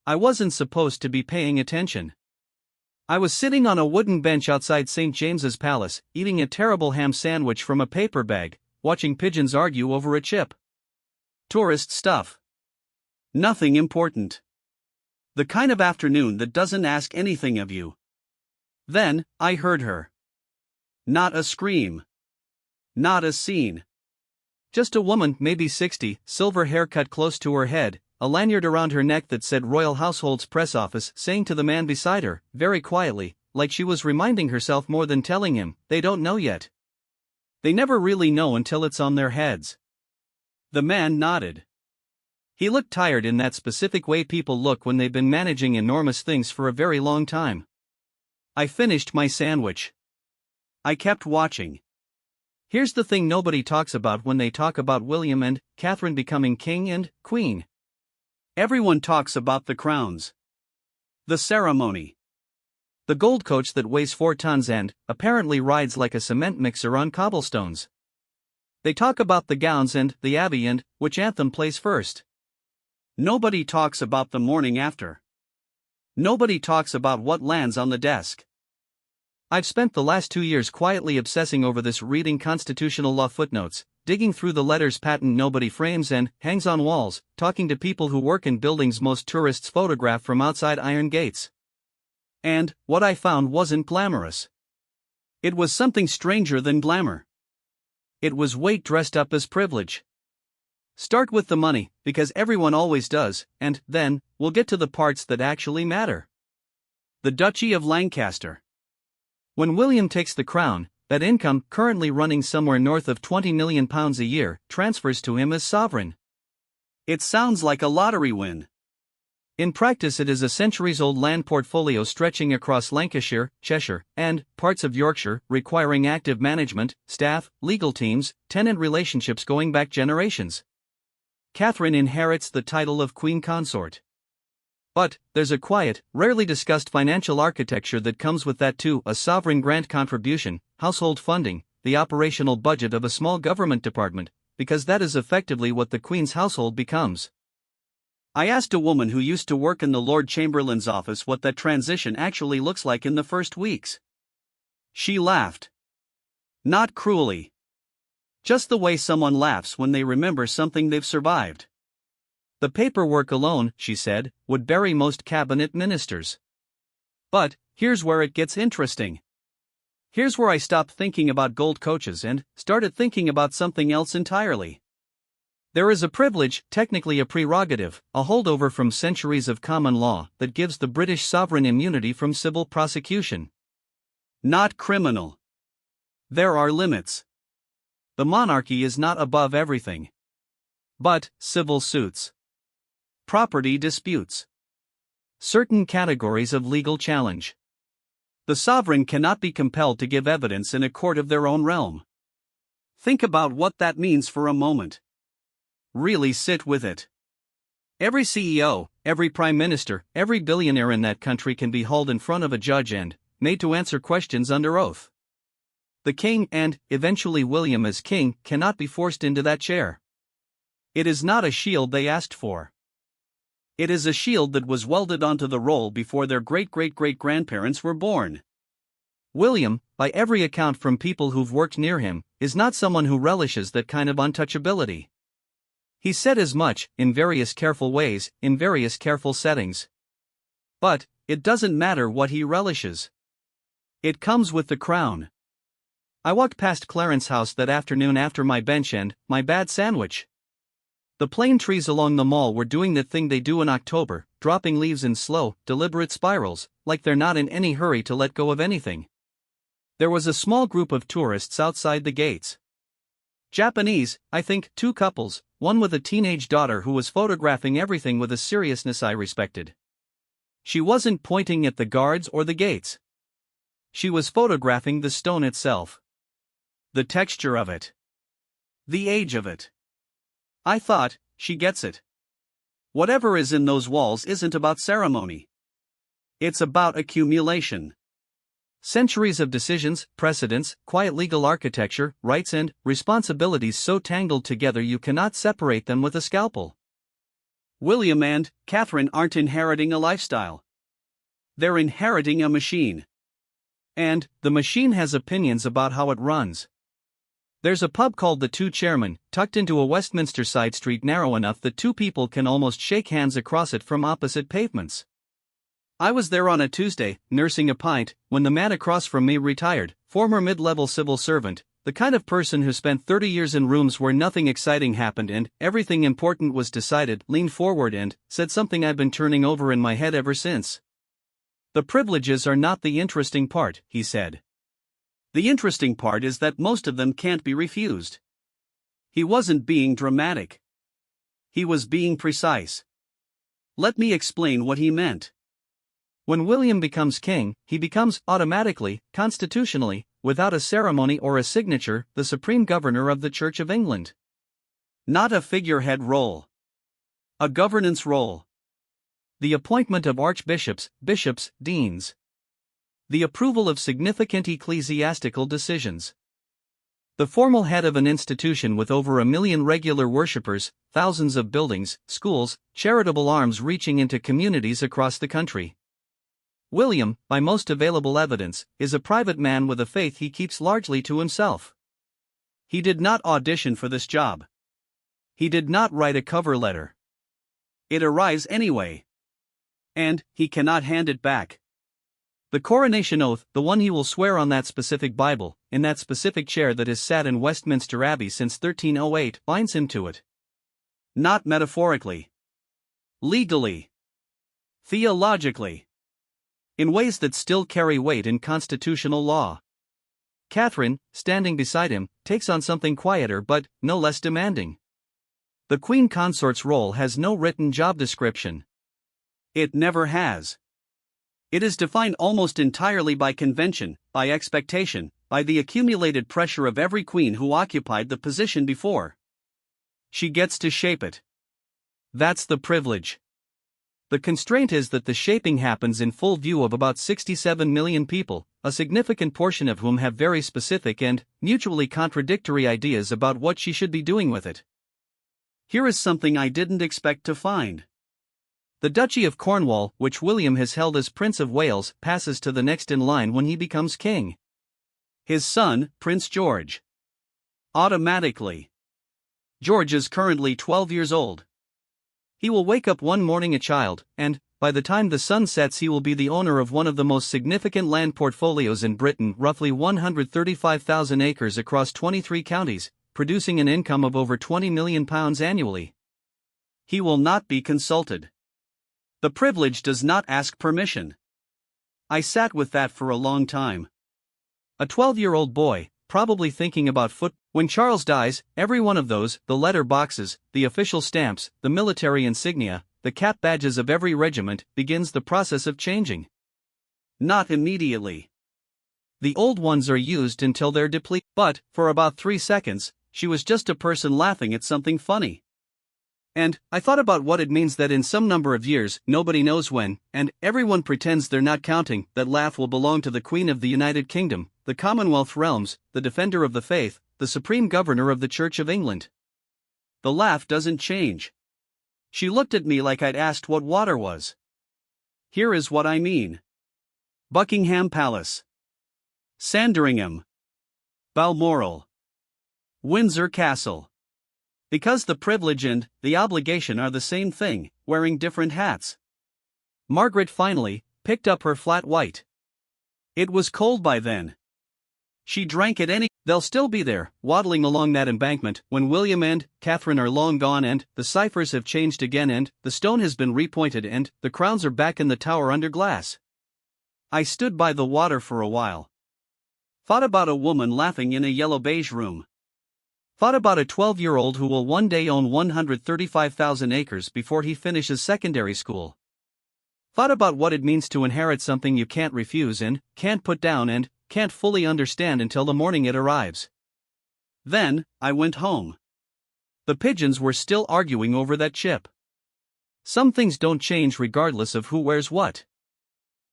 I wasn't supposed to be paying attention. I was sitting on a wooden bench outside St. James's Palace, eating a terrible ham sandwich from a paper bag, watching pigeons argue over a chip. Tourist stuff. Nothing important. The kind of afternoon that doesn't ask anything of you. Then, I heard her. Not a scream. Not a scene. Just a woman, maybe 60, silver hair cut close to her head, a lanyard around her neck that said Royal Households Press Office, saying to the man beside her, very quietly, like she was reminding herself more than telling him, they don't know yet. They never really know until it's on their heads. The man nodded. He looked tired in that specific way people look when they've been managing enormous things for a very long time. I finished my sandwich. I kept watching. Here's the thing nobody talks about when they talk about William and Catherine becoming king and queen. Everyone talks about the crowns. The ceremony. The gold coach that weighs 4 tons and, apparently rides like a cement mixer on cobblestones. They talk about the gowns and the abbey and which anthem plays first. Nobody talks about the morning after. Nobody talks about what lands on the desk. I've spent the last 2 years quietly obsessing over this, reading constitutional law footnotes, digging through the letters patent nobody frames and hangs on walls, talking to people who work in buildings most tourists photograph from outside iron gates. And what I found wasn't glamorous. It was something stranger than glamour. It was weight dressed up as privilege. Start with the money, because everyone always does, and then we'll get to the parts that actually matter. The Duchy of Lancaster. When William takes the crown, that income, currently running somewhere north of £20 million a year, transfers to him as sovereign. It sounds like a lottery win. In practice, it is a centuries-old land portfolio stretching across Lancashire, Cheshire, and parts of Yorkshire, requiring active management, staff, legal teams, tenant relationships going back generations. Catherine inherits the title of Queen Consort. But there's a quiet, rarely discussed financial architecture that comes with that too: a sovereign grant contribution, household funding, the operational budget of a small government department, because that is effectively what the Queen's household becomes. I asked a woman who used to work in the Lord Chamberlain's office what that transition actually looks like in the first weeks. She laughed. Not cruelly. Just the way someone laughs when they remember something they've survived. The paperwork alone, she said, would bury most cabinet ministers. But here's where it gets interesting. Here's where I stopped thinking about gold coaches and started thinking about something else entirely. There is a privilege, technically a prerogative, a holdover from centuries of common law, that gives the British sovereign immunity from civil prosecution. Not criminal. There are limits. The monarchy is not above everything. But civil suits. Property disputes. Certain categories of legal challenge. The sovereign cannot be compelled to give evidence in a court of their own realm. Think about what that means for a moment. Really sit with it. Every CEO, every prime minister, every billionaire in that country can be hauled in front of a judge and made to answer questions under oath. The king, and eventually William as king, cannot be forced into that chair. It is not a shield they asked for. It is a shield that was welded onto the role before their great-great-great-grandparents were born. William, by every account from people who've worked near him, is not someone who relishes that kind of untouchability. He said as much, in various careful ways, in various careful settings. But it doesn't matter what he relishes. It comes with the crown. I walked past Clarence's house that afternoon after my bench and my bad sandwich. The plane trees along the mall were doing the thing they do in October, dropping leaves in slow, deliberate spirals, like they're not in any hurry to let go of anything. There was a small group of tourists outside the gates. Japanese, I think, 2 couples, one with a teenage daughter who was photographing everything with a seriousness I respected. She wasn't pointing at the guards or the gates. She was photographing the stone itself. The texture of it. The age of it. I thought, she gets it. Whatever is in those walls isn't about ceremony. It's about accumulation. Centuries of decisions, precedents, quiet legal architecture, rights and responsibilities so tangled together you cannot separate them with a scalpel. William and Catherine aren't inheriting a lifestyle. They're inheriting a machine. And the machine has opinions about how it runs. There's a pub called the Two Chairmen, tucked into a Westminster side street narrow enough that two people can almost shake hands across it from opposite pavements. I was there on a Tuesday, nursing a pint, when the man across from me retired, former mid-level civil servant, the kind of person who spent 30 years in rooms where nothing exciting happened and everything important was decided, leaned forward and said something I've been turning over in my head ever since. "The privileges are not the interesting part," he said. "The interesting part is that most of them can't be refused." He wasn't being dramatic. He was being precise. Let me explain what he meant. When William becomes king, he becomes, automatically, constitutionally, without a ceremony or a signature, the supreme governor of the Church of England. Not a figurehead role. A governance role. The appointment of archbishops, bishops, deans. The approval of significant ecclesiastical decisions. The formal head of an institution with over 1 million regular worshippers, thousands of buildings, schools, charitable arms reaching into communities across the country. William, by most available evidence, is a private man with a faith he keeps largely to himself. He did not audition for this job. He did not write a cover letter. It arrives anyway. And he cannot hand it back. The coronation oath, the one he will swear on that specific Bible, in that specific chair that has sat in Westminster Abbey since 1308, binds him to it. Not metaphorically. Legally. Theologically. In ways that still carry weight in constitutional law. Catherine, standing beside him, takes on something quieter but no less demanding. The Queen Consort's role has no written job description. It never has. It is defined almost entirely by convention, by expectation, by the accumulated pressure of every queen who occupied the position before. She gets to shape it. That's the privilege. The constraint is that the shaping happens in full view of about 67 million people, a significant portion of whom have very specific and mutually contradictory ideas about what she should be doing with it. Here is something I didn't expect to find. The Duchy of Cornwall, which William has held as Prince of Wales, passes to the next in line when he becomes king. His son, Prince George. Automatically. George is currently 12 years old. He will wake up one morning a child, and, by the time the sun sets, he will be the owner of one of the most significant land portfolios in Britain, roughly 135,000 acres across 23 counties, producing an income of over £20 million annually. He will not be consulted. The privilege does not ask permission. I sat with that for a long time. A 12-year-old boy, probably thinking about football. When Charles dies, every one of those, the letter boxes, the official stamps, the military insignia, the cap badges of every regiment, begins the process of changing. Not immediately. The old ones are used until they're depleted. But, for about 3 seconds, she was just a person laughing at something funny. And I thought about what it means that in some number of years, nobody knows when, and everyone pretends they're not counting, that laugh will belong to the Queen of the United Kingdom, the Commonwealth realms, the defender of the faith, the supreme governor of the Church of England. The laugh doesn't change. She looked at me like I'd asked what water was. Here is what I mean. Buckingham Palace. Sandringham. Balmoral. Windsor Castle. Because the privilege and the obligation are the same thing, wearing different hats. Margaret finally picked up her flat white. It was cold by then. She drank it any. They'll still be there, waddling along that embankment, when William and Catherine are long gone and the ciphers have changed again and the stone has been repointed and the crowns are back in the tower under glass. I stood by the water for a while. Thought about a woman laughing in a yellow-beige room. Thought about a 12-year-old who will one day own 135,000 acres before he finishes secondary school. Thought about what it means to inherit something you can't refuse and can't put down and can't fully understand until the morning it arrives. Then, I went home. The pigeons were still arguing over that chip. Some things don't change regardless of who wears what.